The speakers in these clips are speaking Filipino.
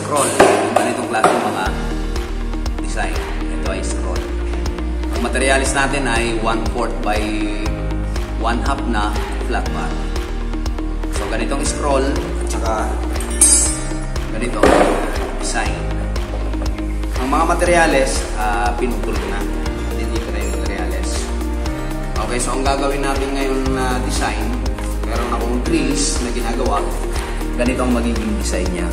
scroll. Yung ganitong klase mga design. Ito ay scroll. Ang materialis natin ay 1/4 by 1/2 na flat bar. So ganitong scroll at saka ganitong design. Ang mga materyales, pinutol ko na. Hindi ko na yung materyales. Okay, so ang gagawin natin ngayon na design, meron akong grills na ginagawa. Ganito ang magiging design niya.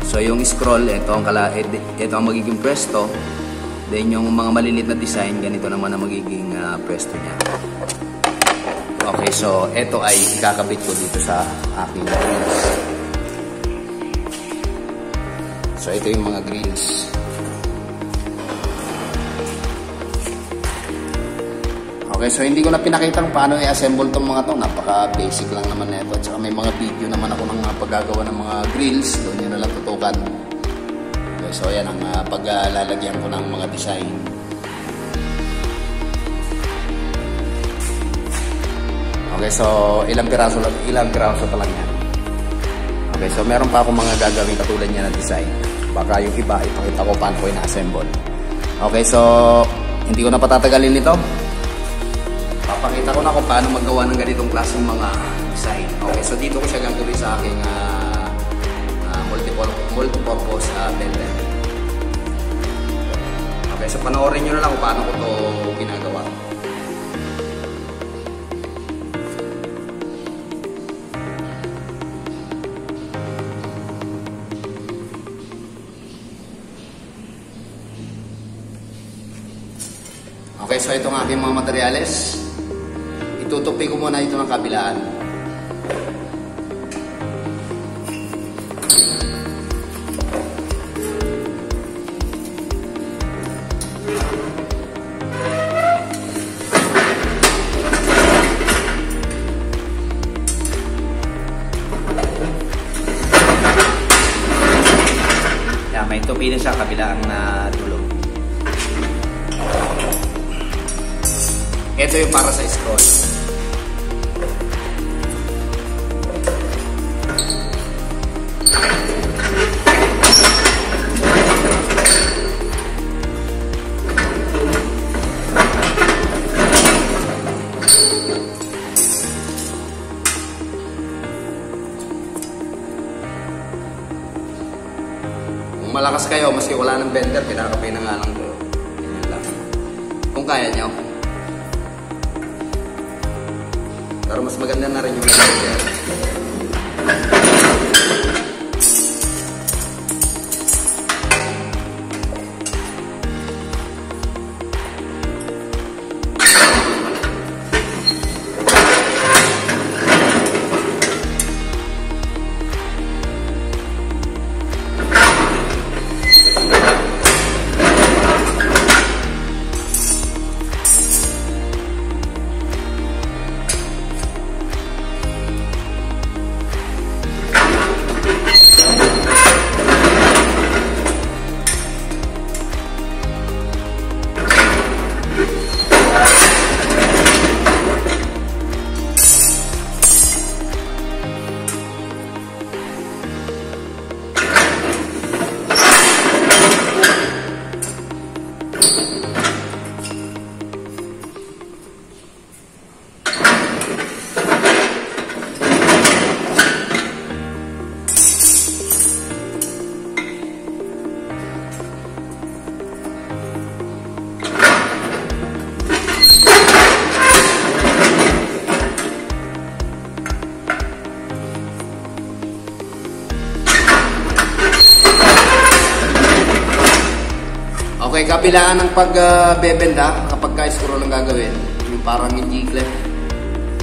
So yung scroll, ito ang magiging pwesto. Then yung mga malilit na design, ganito naman ang magiging pwesto niya. Okay, so ito ay ikakabit ko dito sa aking grills. So ito yung mga grills. Okay, so hindi ko na pinakita kung paano i-assemble tong mga to. Napaka-basic lang naman na ito. At saka may mga video naman ako ng paggagawa ng mga grills. Doon nyo na lang tutukan. Okay, so yan ang paglalagyan ko ng mga design. Okay, so ilang piraso pa lang yan. Okay, so meron pa akong mga gagawin katulad niya na design. Baka yung iba, ipakita ko paano ko ina-assemble. Okay, so hindi ko na patatagalin ito. Papakita ko na kung paano maggawa ng ganitong klaseng mga design. Okay, so dito ko siya gagawin sa aking multipurpose blender. Okay, so panoorin nyo na lang kung paano ko ito ginagawa. Okay, so ito ang aking mga materyales. Itutupi ko muna ito ng kabilaan. Yan, may tupi na siya kabilaan na dulo. Ito yung para sa scroll. Kung malakas kayo, maski wala ng bender, pinakapay na nga lang kayo. Ganyan lang. Kung kaya nyo. Pero mas maganda na rin yung bender. Okay, kabilaan ng pagbebenda kapag ka-scroll ang gagawin, yung parang hindi clip.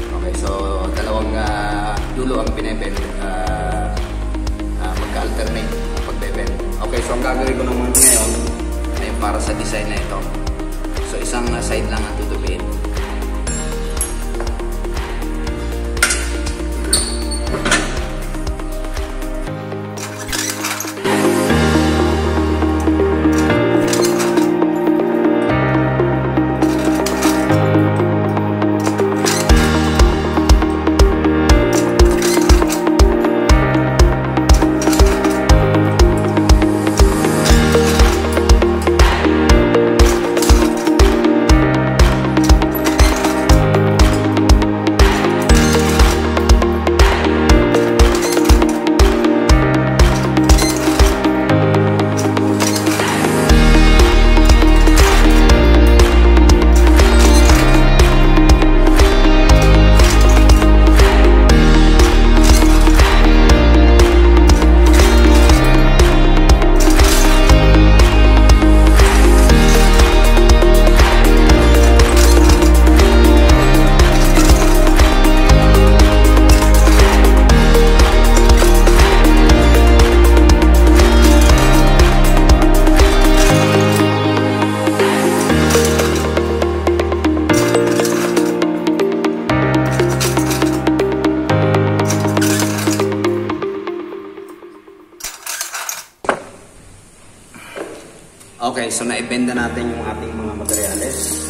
Okay, so dalawang dulo ang binebend, magka-alternate ang pagbebend. Okay, so ang gagawin ko naman ngayon ay para sa design na ito. So isang side lang ang tutupiin. Okay, so naibenda natin yung ating mga materyales.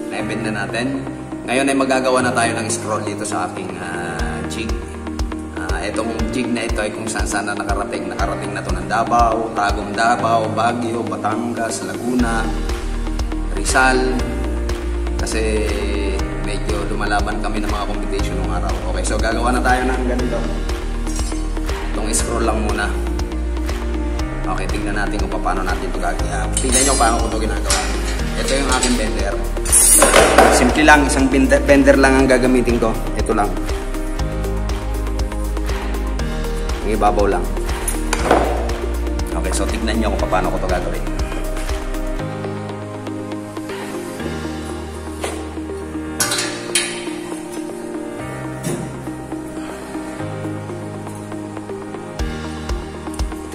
Naibenda natin. Ngayon ay magagawa na tayo ng scroll dito sa aking jig. Itong jig na ito ay kung saan na nakarating. Nakarating na ito ng Davao, Tagum Davao, Baguio, Batangas, Laguna, Rizal. Kasi medyo lumalaban kami ng mga competition ng araw. Okay, so gagawa na tayo ng ganito. Itong scroll lang muna. Okay, tignan natin kung paano natin ito gagawin. Tignan nyo paano ko ito ginagawa. Ito yung aking bender. Simple lang, isang bender lang ang gagamitin ko. Ito lang. Yung ibabaw lang. Okay, so tignan nyo kung paano ko ito gagawin.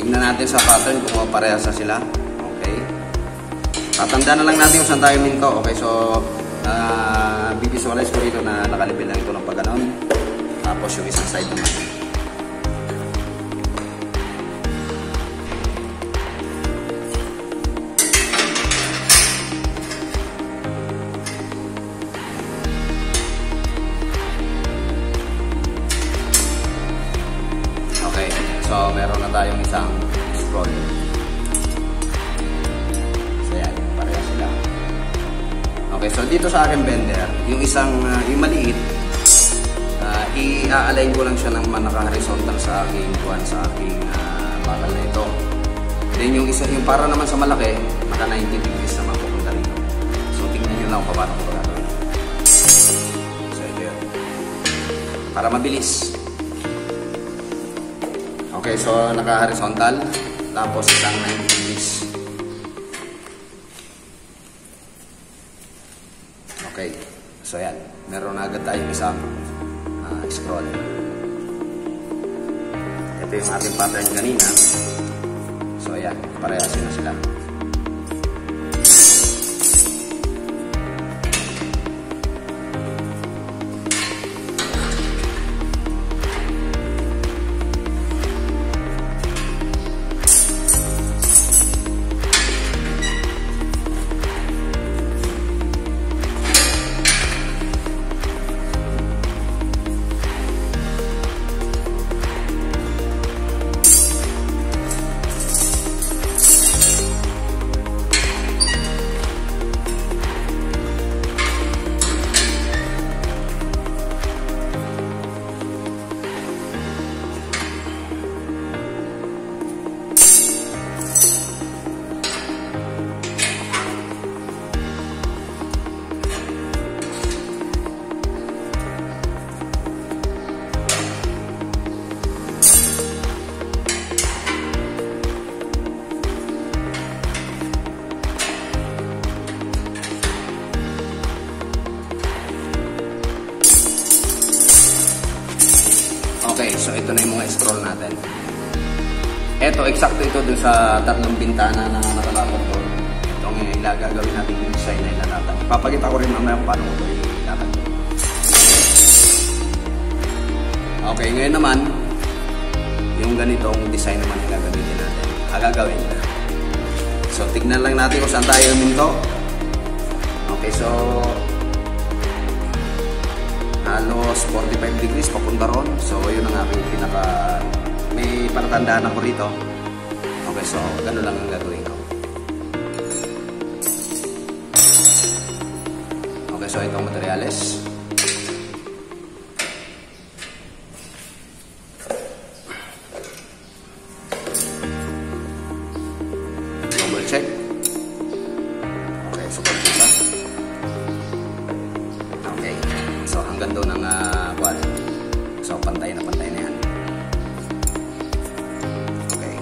Tignan natin sa pattern kung parehas na sila. Okay. Tatandaan na lang natin kung saan tayo minto. Okay, so bivisualize ko rito na nakalipin lang ito ng pagganon. Tapos yung isang side naman. Okay, so meron na tayong isang scroll. So yan, pareha sila. Okay, so dito sa aking bender, yung isang, yung maliit, i-align ko lang siya ng naka-horizontal sa aking bakal na ito. Then yung isa, yung para naman sa malaki, naka 90 degrees naman pupunta rito. So tingnan nyo lang kung paano ko gagawin. So ito yun. Para mabilis. Okay, so naka-horizontal, tapos isang 90 degrees. Okay, so yan. Meron na agad tayong isang scroll. Ito yung ating pattern kanina. So yan, parehas na sila. Okay, so ito na yung mga scroll natin. Ito, eksakto ito dun sa tatlong bintana na nakalapot doon. Ito ang gagawin natin yung design na ilalatan. Papakita ko rin mamaya kung paano ko ito ilalatan. Okay, ngayon naman, yung ganitong design naman yung gagamitin natin. Gagawin na. So, tignan lang natin kung saan tayo minto. Okay, so halos 45 degrees papunta ron. So yun ang aking may palatandaan ako rito. Okay, so gano'n lang ang gagawin ko. Okay, so itong materyales. Double check. Okay, so pagkita. Okay. So hanggang doon ang buwan. So pantay na yan. Okay.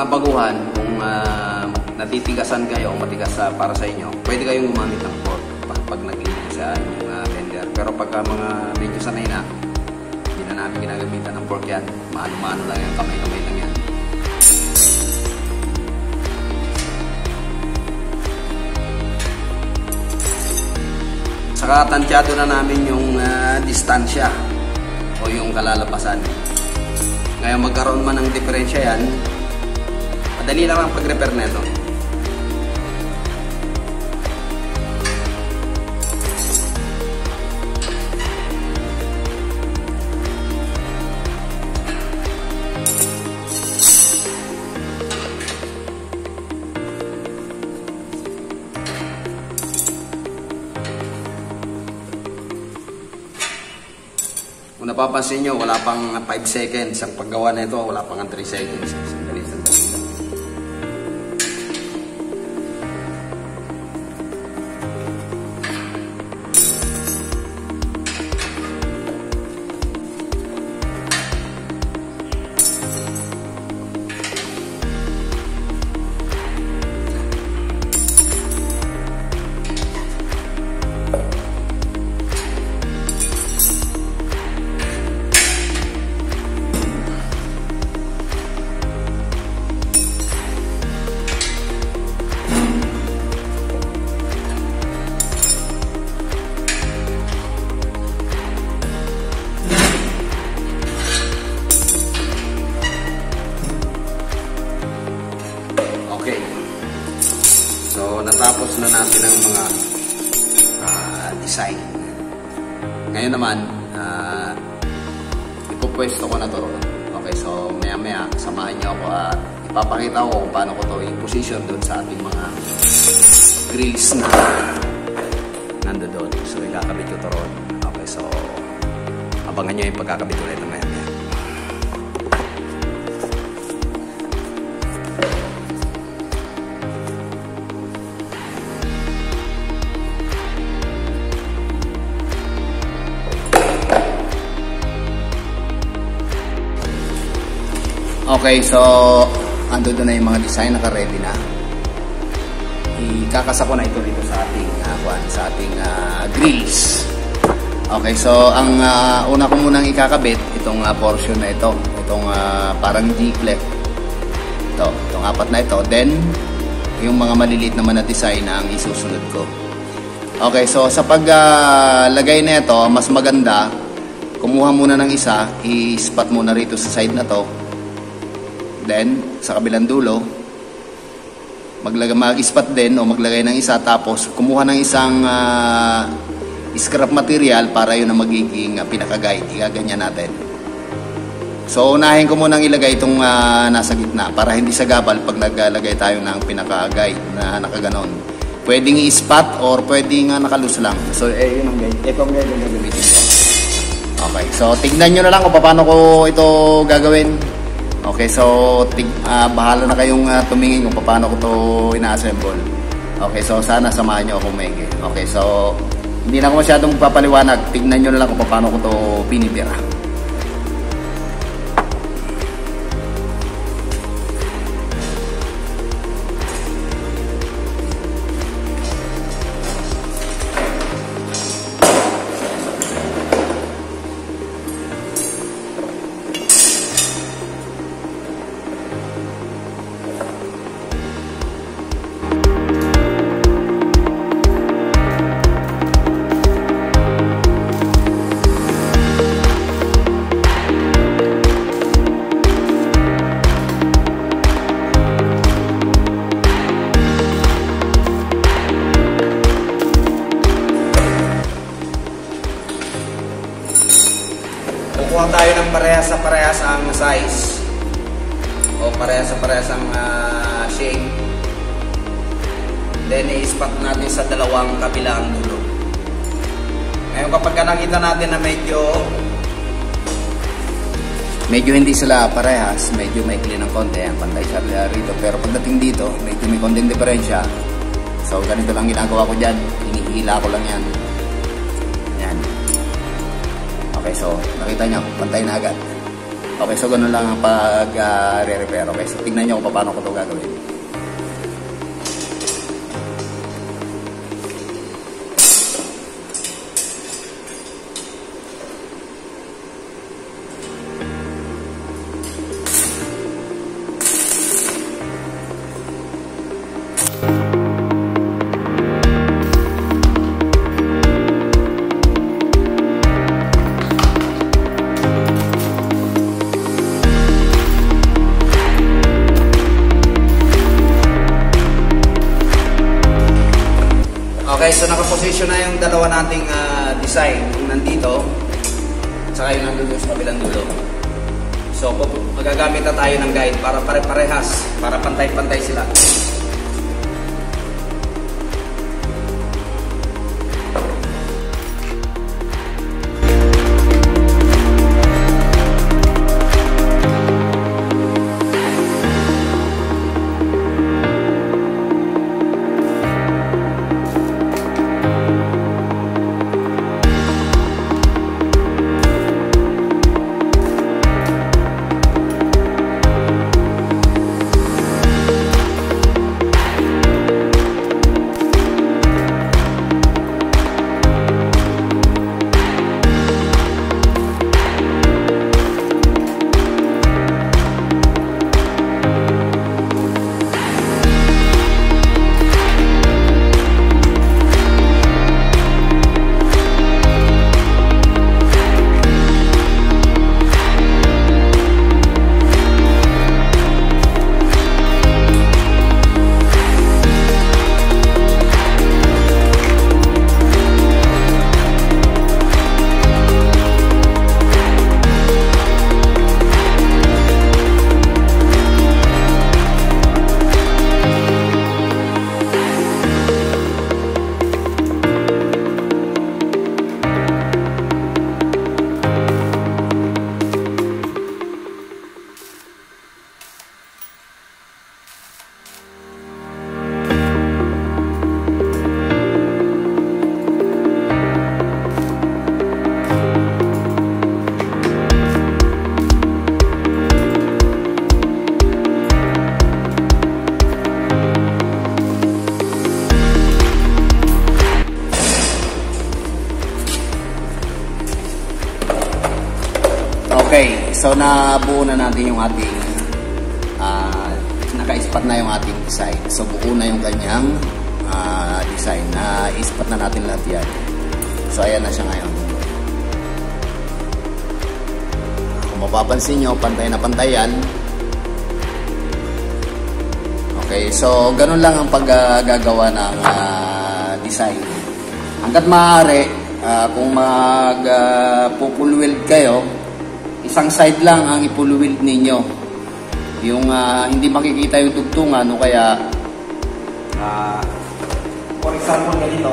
baguhan, kung natitigasan kayo o matigas para sa inyo, pwede kayong gumamit ng fork pag naglinis sa inyong blender. Pero pagka mga medyo sanay na, hindi na namin ginagamitan ng fork yan. Maano-maano lang yan, kamay-kamay lang yan. Saka tansyado na namin yung distansya o yung kalalabasan. Ngayon magkaroon man ng diferensya yan, madali lang ang pag-repair nito. Kung napapansin nyo, wala pang 5 seconds ang paggawa nito, wala pang 3 seconds. Sandali lang. So, natapos na natin ang mga design. Ngayon naman, ipupwesto ko na to. Okay, so maya-maya, samahan niyo ako at ipapakita ko kung paano ko to i-position doon sa ating mga grills na nando doon. So, ikakabit ko to ron. Okay, so abangan nyo yung pagkakabit ulit na maya-maya. Okay, so ando doon na yung mga design, naka-ready na. Ikakasa ko na ito dito sa ating grills. Okay, so ang una ko munang ikakabit itong portion na ito, itong parang D-clip. Itong apat na ito. Then yung mga maliliit naman na design na ang isusunod ko. Okay, so sa paglagay na ito, mas maganda kumuha muna ng isa, i-spot muna rito sa side na to. Then, sa kabilang dulo, mag-spot din o maglagay ng isa, tapos kumuha ng isang scrap material para yun ang magiging pinaka-guide. Igaganyan natin. So, unahin ko munang ilagay itong nasa gitna para hindi sagabal pag naglagay tayo ng pinaka-guide na nakaganon. Pwedeng i-spot or pwedeng nakalus lang. So, yun ang guide. Ito ang guide na gagamitin ko. Okay, so tignan nyo na lang kung paano ko ito gagawin. Okay, so bahala na kayong tumingin kung paano ko to ina-assemble. Okay, so sana samahan nyo ako maigi. Okay, so hindi na ako masyadong papaliwanag. Tignan nyo na lang kung paano ko to pinipira. Kukuha tayo ng parehas ang size o parehas ang shape. Then i-spot natin sa dalawang kabilang dulo. Ngayon kapag nakita natin na medyo hindi sila parehas, medyo maikli ng konti, ang pantay siya rito, pero pagdating dito medyo may konting diferensya. So ganito lang ginagawa ko dyan, hinihila ko lang yan. Okay, so nakita nyo, pantay na agad. Okay, so ganun lang ang pag-re-repair. Okay, so tignan nyo kung paano ko ito gagawin. Okay, so nakaposisyon na yung dalawa nating design. Yung nandito, at saka yung nandito sa kabilang dulo. So, magagamit na tayo ng guide para pare-parehas, para pantay-pantay sila. Okay, so nabuo na natin yung ating naka-ispat na yung ating design. So buo na yung kanyang design. Na-ispat na natin lahat yan. So ayan na siya ngayon. Kung mapapansin nyo, pantay na pantay yan. Okay, so ganun lang ang paggagawa ng design. Hanggat maaari, kung mag-full weld kayo, isang side lang ang i-full weld ninyo. Yung hindi makikita yung tugtungan o kaya for example ganito.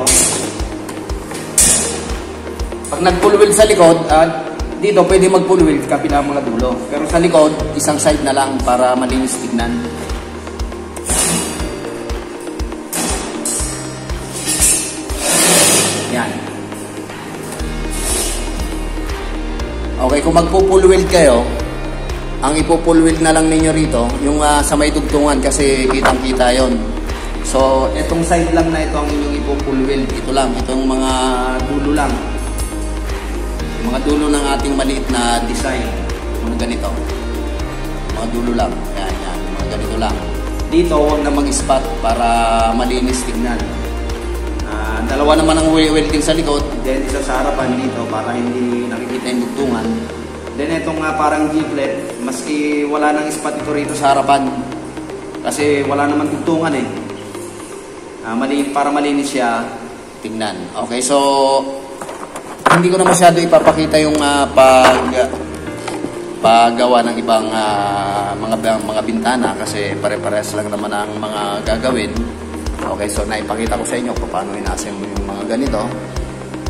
Pag nag-full weld sa likod, dito pwede mag-full weld kapila mga dulo. Pero sa likod, isang side na lang para malinis tignan. Yan. Okay, kung magpo-full weld kayo, ang ipo-full weld na lang ninyo rito, yung sa may tugtungan kasi kitang-kita yon. So, itong side lang na ito ang inyong ipo-full weld. Ito lang, itong mga dulo lang. Yung mga dulo ng ating maliit na design. Mga ganito. Mga dulo lang. Yan, yan. Mga ganito lang. Dito, huwag na mag-spot para malinis tignan. Dalawa naman ang welding sa likod, then isa sa harapan dito para hindi nakikita yung dugtungan. Then itong parang G-plate, maski wala nang spot ito rito sa harapan kasi wala naman dugtungan eh. Para malinis siya tingnan. Okay, so hindi ko na masyado ipapakita yung paggawa ng ibang mga bintana kasi pare-pares lang naman ang mga gagawin. Okay, so naipakita ko sa inyo kung paano ina-assemble yung mga ganito.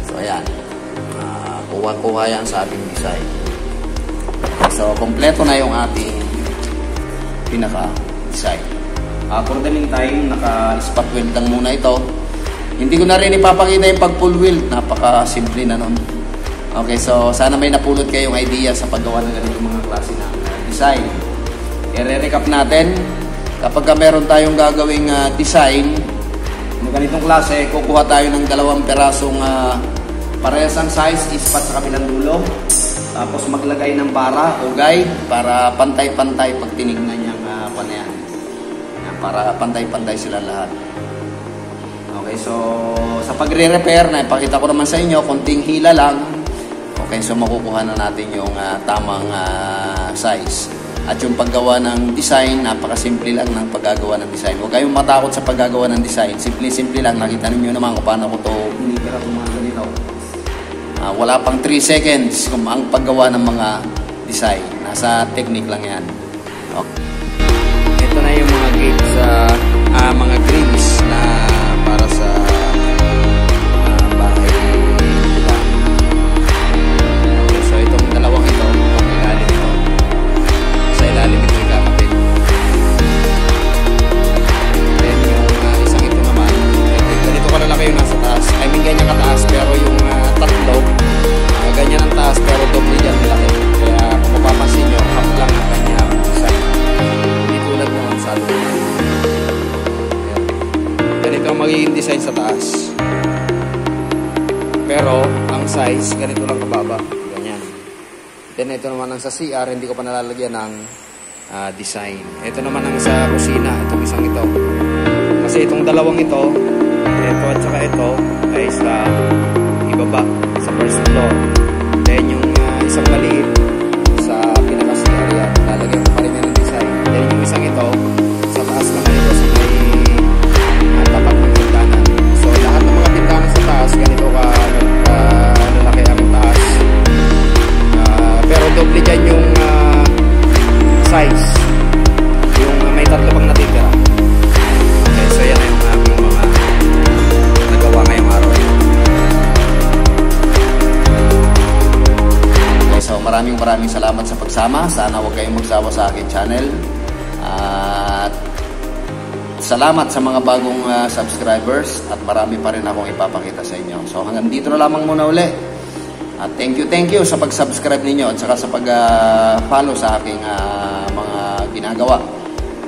So ayan, kuha-kuha yan sa ating design. So kompleto na yung ating pinaka-design. For the meantime, naka-spot weld lang muna ito. Hindi ko na rin ipapakita yung pag-full weld, napaka-simple na nun. Okay, so sana may napulot kayong idea sa paggawa ng ganitong mga klase ng design. I-recap natin, kapag meron tayong gagawing design ng ganitong klase, kukuha tayo ng 2 perasong parehas ang size, ispat sa kabilang dulo. Tapos maglagay ng bara o guide para pantay-pantay pag tinignan niyang panayan. Para pantay-pantay sila lahat. Okay, so sa pagre-repair, na ipakita ko naman sa inyo, konting hila lang. Okay, so makukuha na natin yung tamang size. At yung paggawa ng design, napakasimple lang ng paggagawa ng design. Huwag kayong matakot sa paggagawa ng design. Simple-simple lang. Nakita ninyo naman kung paano ko ito binibira itong mga ganito. Wala pang 3 seconds kung ang paggawa ng mga design. Nasa technique lang yan. Okay. Ito na yung mga gates, mga grids na para sa bahay. Okay, so itong dalawang ito, ang ilalim ito. Sa ilalim ito ikakapit. Then yung isang ito naman, ganito kalalaki yung nasa taas. I mean, ganyan kataas, pero yung tatlo, ganyan ang taas, pero doble dyan malaki. Kaya kung mapapansin nyo, half lang ang kanyang design. Hindi tulad naman sa atin. Ganito ang magiging design sa taas. Pero, ang size, ganito lang kababa. Ganyan. Then, ito naman ang sa CR, hindi ko pa nalalagyan ng design. Ito naman ang sa kusina, itong isang ito. Kasi itong dalawang ito at saka ito, ay sa ibaba, sa first floor. Then, yung isang maliit sa pinaka-CR yan, lalagyan ko pa rin ng design. Then, yung isang ito, sa taas naman ito, sa may tapat ng bintana. So, lahat ng mga bintana sa taas, ganito lalaki ang taas. Pero doble dyan yung size. Yung may tatlo pang natitira. Okay, so yan yung aming mga nagawa ngayong araw. Okay, so maraming salamat sa pagsama. Sana huwag kayong magsawa sa aking channel. At salamat sa mga bagong subscribers at marami pa rin akong ipapakita sa inyo. So hanggang dito na lamang muna uli. At thank you sa pag-subscribe ninyo at saka sa pag-follow sa aking mga ginagawa.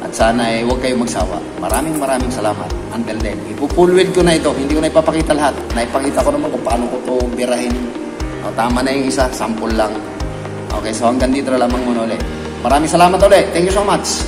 At sana huwag kayong magsawa. Maraming salamat. Until then, ipupulwid ko na ito. Hindi ko na ipapakita lahat. Naipakita ko naman kung paano ko ito birahin. Tama na yung isa, sample lang. Okay, so hanggang dito na lamang muna uli. Maraming salamat ulit. Thank you so much.